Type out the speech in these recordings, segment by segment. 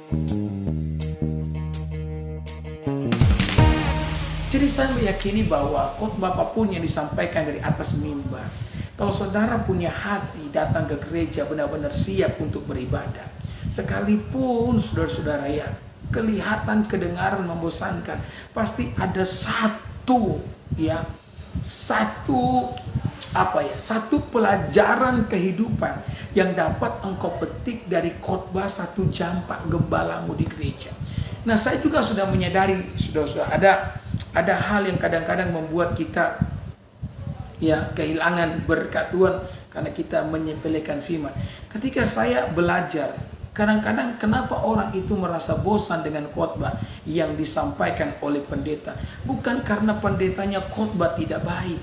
Jadi saya meyakini bahwa khotbah apapun yang disampaikan dari atas mimbar, kalau saudara punya hati datang ke gereja benar-benar siap untuk beribadah, sekalipun saudara-saudara ya kelihatan kedengaran membosankan, pasti ada satu ya, satu pelajaran kehidupan yang dapat engkau petik dari khotbah 1 jam Pak Gembalamu di gereja. Nah, saya juga sudah menyadari, saudara-saudara, ada hal yang kadang-kadang membuat kita ya kehilangan berkat Tuhan karena kita menyepelekan firman. Ketika saya belajar, kadang-kadang kenapa orang itu merasa bosan dengan khotbah yang disampaikan oleh pendeta? Bukan karena pendetanya khotbah tidak baik,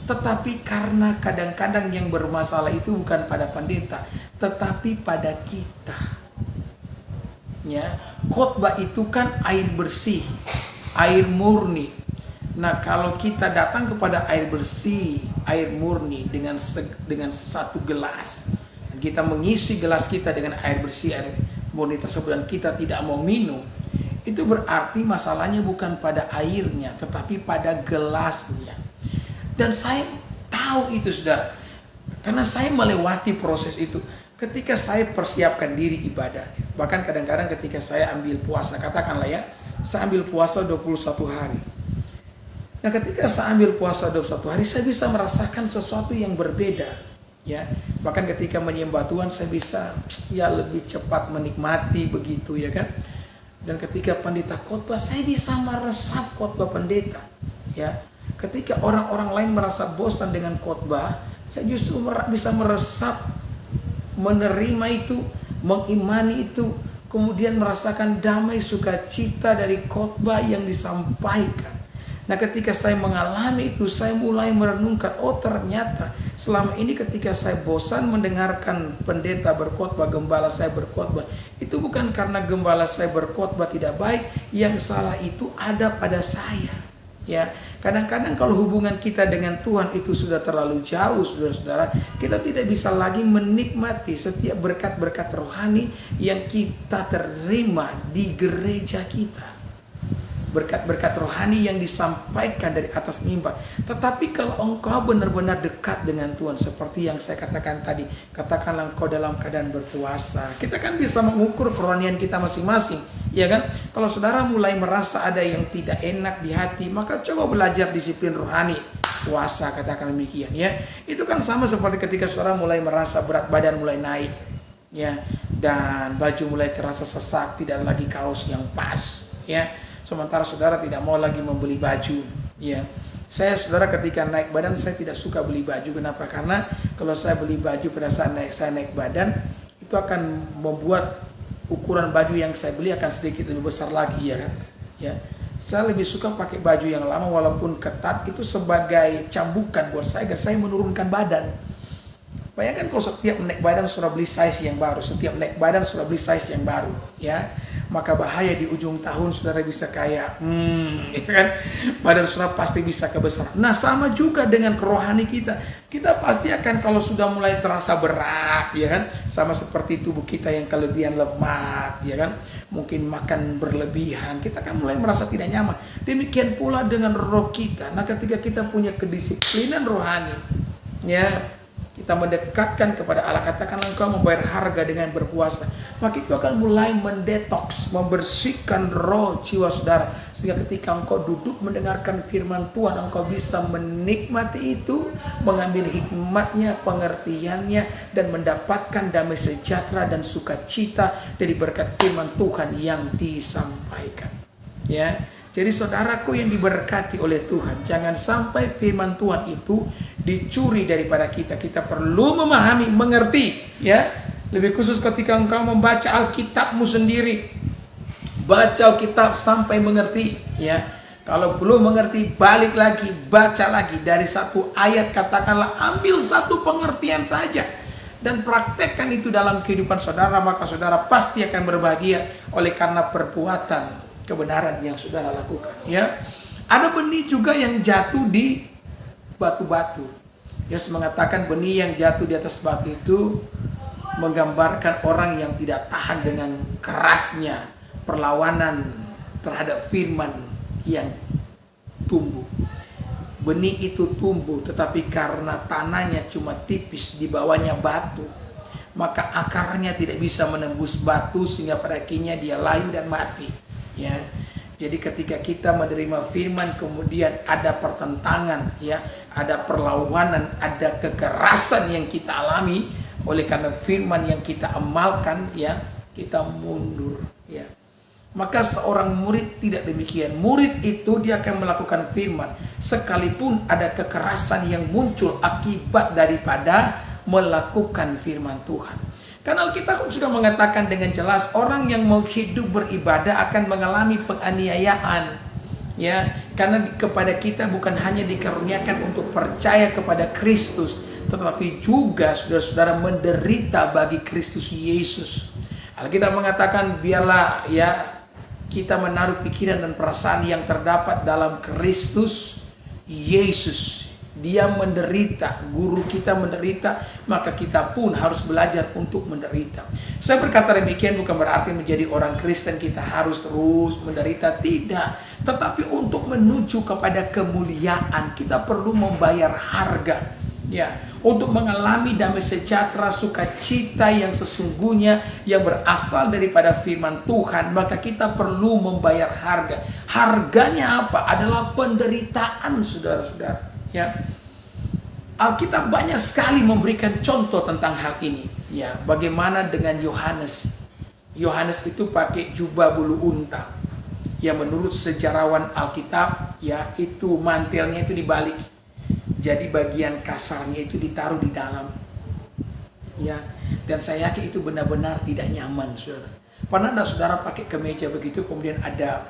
tetapi karena kadang-kadang yang bermasalah itu bukan pada pendeta, tetapi pada kita. Ya, khotbah itu kan air bersih, air murni. Nah, kalau kita datang kepada air bersih, air murni dengan satu gelas, kita mengisi gelas kita dengan air bersih, air murni tersebut, dan kita tidak mau minum, itu berarti masalahnya bukan pada airnya, tetapi pada gelasnya. Dan saya tahu itu, saudara, karena saya melewati proses itu. Ketika saya persiapkan diri ibadah, bahkan kadang-kadang ketika saya ambil puasa, katakanlah ya, saya ambil puasa 21 hari. Nah, ketika saya ambil puasa 21 hari, saya bisa merasakan sesuatu yang berbeda. Ya, bahkan ketika menyembah Tuhan, saya bisa ya lebih cepat menikmati begitu ya kan. Dan ketika pendeta khotbah, saya bisa meresap khotbah pendeta. Ya, ketika orang-orang lain merasa bosan dengan khotbah, saya justru bisa meresap, menerima itu, mengimani itu, kemudian merasakan damai sukacita dari khotbah yang disampaikan. Nah, ketika saya mengalami itu, saya mulai merenungkan, oh ternyata selama ini ketika saya bosan mendengarkan pendeta berkhotbah, gembala saya berkhotbah, itu bukan karena gembala saya berkhotbah tidak baik, yang salah itu ada pada saya. Ya, kadang-kadang kalau hubungan kita dengan Tuhan itu sudah terlalu jauh, saudara-saudara, kita tidak bisa lagi menikmati setiap berkat-berkat rohani yang kita terima di gereja kita. Berkat-berkat rohani yang disampaikan dari atas mimbar. Tetapi kalau engkau benar-benar dekat dengan Tuhan, seperti yang saya katakan tadi, katakanlah engkau dalam keadaan berpuasa, kita kan bisa mengukur kerohanian kita masing-masing, ya kan? Kalau saudara mulai merasa ada yang tidak enak di hati, maka coba belajar disiplin rohani, puasa, katakan demikian ya. Itu kan sama seperti ketika saudara mulai merasa berat badan mulai naik, ya, dan baju mulai terasa sesak, tidak lagi kaos yang pas, ya. Sementara saudara tidak mau lagi membeli baju, ya. Saya, saudara, ketika naik badan saya tidak suka beli baju. Kenapa? Karena kalau saya beli baju pada saat saya naik badan, itu akan membuat ukuran baju yang saya beli akan sedikit lebih besar lagi, ya kan? Ya. Saya lebih suka pakai baju yang lama walaupun ketat, itu sebagai cambukan buat saya agar saya menurunkan badan. Bayangkan kalau setiap naik badan sudah beli size yang baru, setiap naik badan sudah beli size yang baru, ya, maka bahaya di ujung tahun saudara bisa kayak, ya kan, badan saudara pasti bisa kebesaran. Nah, sama juga dengan kerohani kita, kita pasti akan kalau sudah mulai terasa berat, ya kan, sama seperti tubuh kita yang kelebihan lemak, ya kan, mungkin makan berlebihan, kita akan mulai merasa tidak nyaman. Demikian pula dengan roh kita. Nah, ketika kita punya kedisiplinan rohani, ya, kita mendekatkan kepada Allah, katakanlah engkau membayar harga dengan berpuasa, maka itu akan mulai mendetoks, membersihkan roh jiwa saudara, sehingga ketika engkau duduk mendengarkan firman Tuhan, engkau bisa menikmati itu, mengambil hikmatnya, pengertiannya, dan mendapatkan damai sejahtera dan sukacita dari berkat firman Tuhan yang disampaikan. Ya, jadi saudaraku yang diberkati oleh Tuhan, jangan sampai firman Tuhan itu dicuri daripada kita. Kita perlu memahami, mengerti, ya. Lebih khusus ketika engkau membaca Alkitabmu sendiri, baca Alkitab sampai mengerti, ya. Kalau belum mengerti, balik lagi, baca lagi dari satu ayat, katakanlah ambil satu pengertian saja dan praktekkan itu dalam kehidupan saudara, maka saudara pasti akan berbahagia oleh karena perbuatan kebenaran yang saudara lakukan, ya. Ada benih juga yang jatuh di batu-batu. Yesus mengatakan benih yang jatuh di atas batu itu menggambarkan orang yang tidak tahan dengan kerasnya perlawanan terhadap firman yang tumbuh. Benih itu tumbuh, tetapi karena tanahnya cuma tipis, di bawahnya batu, maka akarnya tidak bisa menembus batu sehingga pada akhirnya dia layu dan mati. Ya, jadi ketika kita menerima firman kemudian ada pertentangan, ya, ada perlawanan, ada kekerasan yang kita alami oleh karena firman yang kita amalkan, ya, kita mundur, ya. Maka seorang murid tidak demikian. Murid itu dia akan melakukan firman sekalipun ada kekerasan yang muncul akibat daripada melakukan firman Tuhan. Karena Alkitab sudah mengatakan dengan jelas orang yang mau hidup beribadah akan mengalami penganiayaan. Ya, karena kepada kita bukan hanya dikaruniakan untuk percaya kepada Kristus, tetapi juga saudara-saudara menderita bagi Kristus Yesus. Alkitab mengatakan biarlah, ya, kita menaruh pikiran dan perasaan yang terdapat dalam Kristus Yesus. Dia menderita, guru kita menderita, maka kita pun harus belajar untuk menderita. Saya berkata demikian bukan berarti menjadi orang Kristen kita harus terus menderita, tidak. Tetapi untuk menuju kepada kemuliaan kita perlu membayar harga. Ya, untuk mengalami damai sejahtera, sukacita yang sesungguhnya yang berasal daripada firman Tuhan, maka kita perlu membayar harga. Harganya apa? Adalah penderitaan, saudara-saudara. Ya, Alkitab banyak sekali memberikan contoh tentang hal ini. Ya, bagaimana dengan Yohanes? Yohanes itu pakai jubah bulu unta. Ya, menurut sejarawan Alkitab, ya, itu mantelnya itu dibalik. Jadi bagian kasarnya itu ditaruh di dalam, ya. Dan saya yakin itu benar-benar tidak nyaman, saudara. Pernah ada saudara pakai kemeja begitu, kemudian ada,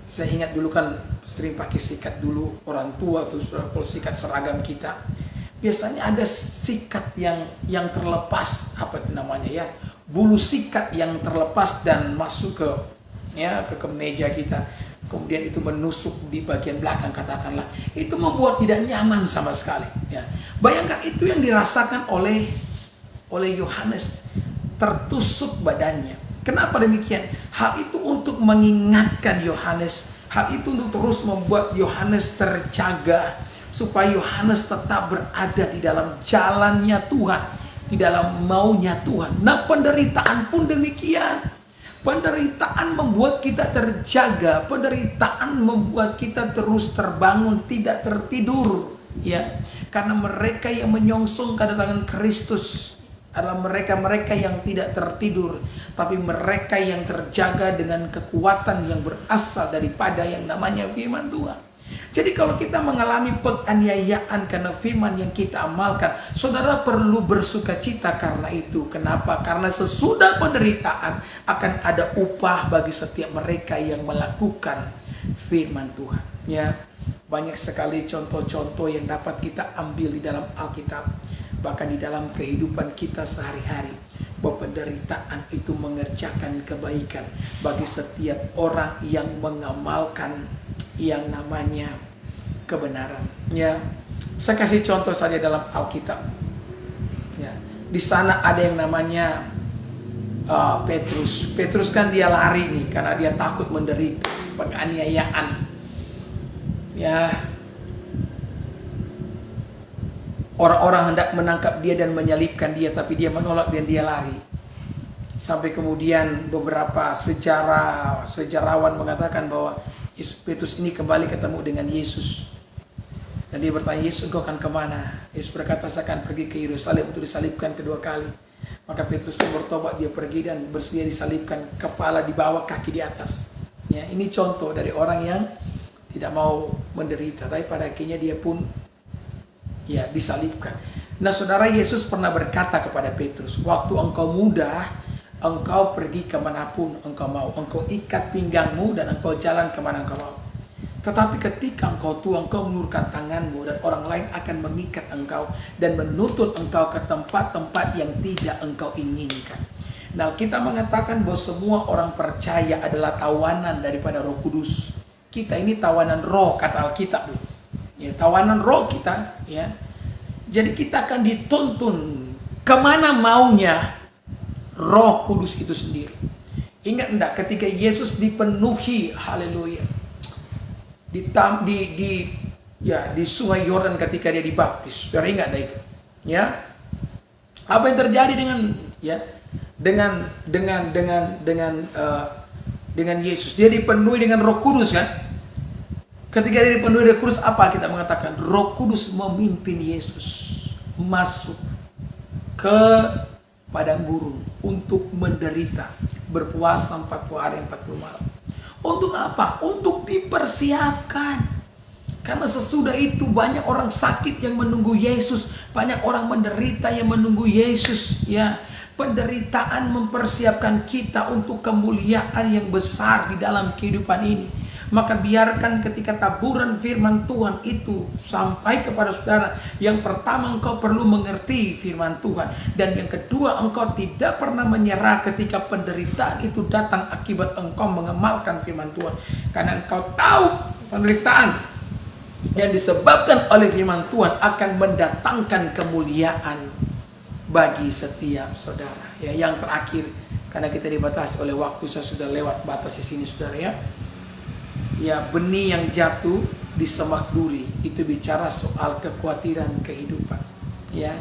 saya ingat dulu kan sering pakai sikat dulu orang tua tuh, saudara, kalau sikat seragam kita, biasanya ada sikat yang terlepas, apa itu namanya, ya, bulu sikat yang terlepas dan masuk ke, ya, ke kemeja kita. Kemudian itu menusuk di bagian belakang, katakanlah. Itu membuat tidak nyaman sama sekali. Ya. Bayangkan itu yang dirasakan oleh Yohanes. Tertusuk badannya. Kenapa demikian? Hal itu untuk mengingatkan Yohanes. Hal itu untuk terus membuat Yohanes terjaga. Supaya Yohanes tetap berada di dalam jalannya Tuhan. Di dalam maunya Tuhan. Nah, penderitaan pun demikian. Penderitaan membuat kita terjaga, penderitaan membuat kita terus terbangun, tidak tertidur, ya. Karena mereka yang menyongsong kedatangan Kristus adalah mereka-mereka yang tidak tertidur, tapi mereka yang terjaga dengan kekuatan yang berasal daripada yang namanya firman Tuhan. Jadi kalau kita mengalami penganiayaan karena firman yang kita amalkan, saudara perlu bersukacita karena itu. Kenapa? Karena sesudah penderitaan akan ada upah bagi setiap mereka yang melakukan firman Tuhan. Ya, banyak sekali contoh-contoh yang dapat kita ambil di dalam Alkitab, bahkan di dalam kehidupan kita sehari-hari. Bahwa penderitaan itu mengerjakan kebaikan bagi setiap orang yang mengamalkan yang namanya kebenaran. Ya, saya kasih contoh saja dalam Alkitab. Ya, di sana ada yang namanya Petrus. Petrus kan dia lari nih karena dia takut menderita penganiayaan. Ya, orang-orang hendak menangkap dia dan menyalibkan dia, tapi dia menolak dan dia lari. Sampai kemudian beberapa sejarawan mengatakan bahwa Petrus ini kembali ketemu dengan Yesus. Dan dia bertanya, Yesus, engkau akan kemana? Yesus berkata, saya akan pergi ke Yerusalem untuk disalibkan kedua kali. Maka Petrus pun bertobat, dia pergi dan bersedia disalibkan, kepala di bawah, kaki di atas. Ya, ini contoh dari orang yang tidak mau menderita, tapi pada akhirnya dia pun, ya, disalibkan. Nah, saudara, Yesus pernah berkata kepada Petrus, waktu engkau muda, engkau pergi kemanapun engkau mau. Engkau ikat pinggangmu dan engkau jalan kemana engkau mau. Tetapi ketika engkau tua, engkau mengulurkan tanganmu dan orang lain akan mengikat engkau dan menuntut engkau ke tempat-tempat yang tidak engkau inginkan. Nah, kita mengatakan bahwa semua orang percaya adalah tawanan daripada Roh Kudus. Kita ini tawanan roh, kata Alkitab. Ya, tawanan roh kita, ya. Jadi kita akan dituntun Kemana maunya Roh Kudus itu sendiri? Ingat enggak ketika Yesus dipenuhi, haleluya, di Sungai Yordan ketika dia dibaptis. Saudara ingat enggak itu? Ya. Apa yang terjadi dengan Yesus? Dia dipenuhi dengan Roh Kudus kan? Ketika dia dipenuhi Roh Kudus, apa kita mengatakan? Roh Kudus memimpin Yesus masuk ke padang gurun untuk menderita, berpuasa 40 hari 40 malam. Untuk apa? Untuk dipersiapkan. Karena sesudah itu banyak orang sakit yang menunggu Yesus, banyak orang menderita yang menunggu Yesus, ya. Penderitaan mempersiapkan kita untuk kemuliaan yang besar di dalam kehidupan ini. Maka biarkan ketika taburan firman Tuhan itu sampai kepada saudara, yang pertama engkau perlu mengerti firman Tuhan, dan yang kedua engkau tidak pernah menyerah ketika penderitaan itu datang akibat engkau mengamalkan firman Tuhan. Karena engkau tahu penderitaan yang disebabkan oleh firman Tuhan akan mendatangkan kemuliaan bagi setiap saudara. Ya, yang terakhir, karena kita dibatasi oleh waktu, saya sudah lewat batas di sini saudara ya. Ya, benih yang jatuh di semak duri itu bicara soal kekhawatiran kehidupan. Ya,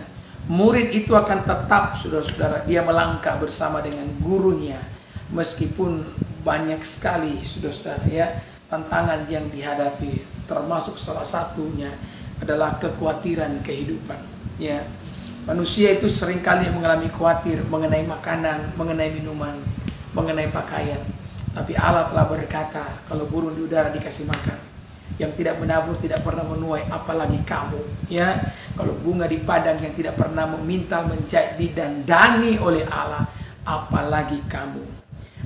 murid itu akan tetap, saudara-saudara, dia melangkah bersama dengan gurunya meskipun banyak sekali, saudara-saudara, ya, tantangan yang dihadapi. Termasuk salah satunya adalah kekhawatiran kehidupan. Ya, manusia itu seringkali mengalami khawatir mengenai makanan, mengenai minuman, mengenai pakaian. Tapi Allah telah berkata, kalau burung di udara dikasih makan, yang tidak menabur tidak pernah menuai, apalagi kamu. Ya, kalau bunga di padang yang tidak pernah meminta menjadi didandani oleh Allah, apalagi kamu.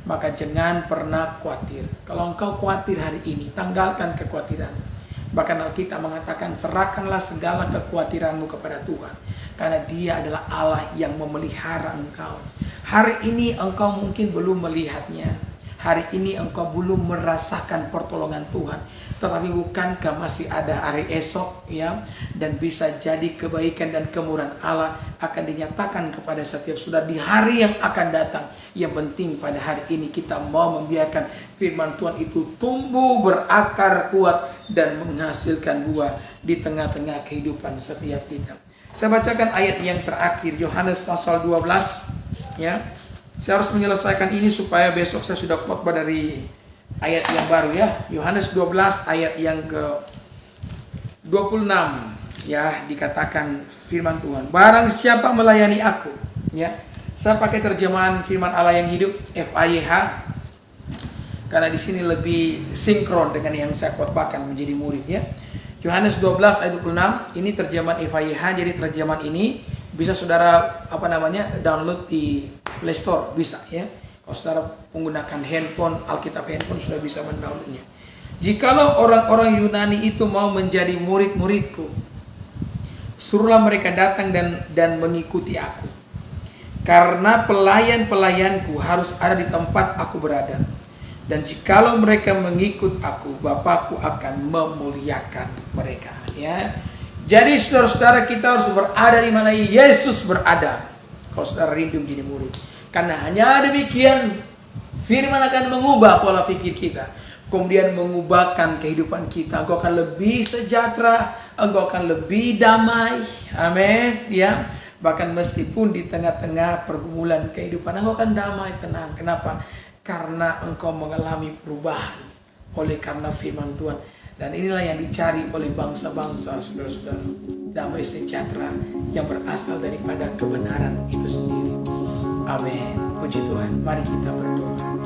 Maka jangan pernah khawatir. Kalau engkau khawatir hari ini, tanggalkan kekhawatiran. Bahkan Alkitab mengatakan, serahkanlah segala kekhawatiranmu kepada Tuhan, karena Dia adalah Allah yang memelihara engkau. Hari ini engkau mungkin belum melihatnya, hari ini engkau belum merasakan pertolongan Tuhan, tetapi bukankah masih ada hari esok, ya? Dan bisa jadi kebaikan dan kemurahan Allah akan dinyatakan kepada setiap saudara di hari yang akan datang. Yang penting pada hari ini kita mau membiarkan firman Tuhan itu tumbuh, berakar kuat, dan menghasilkan buah di tengah-tengah kehidupan setiap kita. Saya bacakan ayat yang terakhir, Yohanes pasal 12, ya. Saya harus menyelesaikan ini supaya besok saya sudah khotbah dari ayat yang baru, ya. Yohanes 12 ayat yang ke 26, ya, dikatakan firman Tuhan, barang siapa melayani aku, ya. Saya pakai terjemahan firman Allah yang hidup, FAYH, karena di sini lebih sinkron dengan yang saya khotbahkan menjadi murid, ya. Yohanes 12 ayat 26, ini terjemahan FAYH. Jadi terjemahan ini bisa saudara download di Play Store, bisa, ya. Kalau saudara menggunakan handphone, Alkitab handphone, sudah bisa mendownloadnya. Jikalau orang-orang Yunani itu mau menjadi murid-muridku, suruhlah mereka datang dan mengikuti aku. Karena pelayan-pelayanku harus ada di tempat aku berada. Dan jikalau mereka mengikut aku, Bapakku akan memuliakan mereka. Ya. Jadi saudara-saudara, kita harus berada di mana Yesus berada. Kalau saudara rindu menjadi murid. Karena hanya demikian firman akan mengubah pola pikir kita. Kemudian mengubahkan kehidupan kita. Engkau akan lebih sejahtera. Engkau akan lebih damai. Amin. Ya. Bahkan meskipun di tengah-tengah pergumulan kehidupan, engkau akan damai, tenang. Kenapa? Karena engkau mengalami perubahan oleh karena firman Tuhan. Dan inilah yang dicari oleh bangsa-bangsa, saudara-saudara. Damai sejahtera yang berasal daripada kebenaran itu sendiri. Amin. Puji Tuhan. Mari kita berdoa.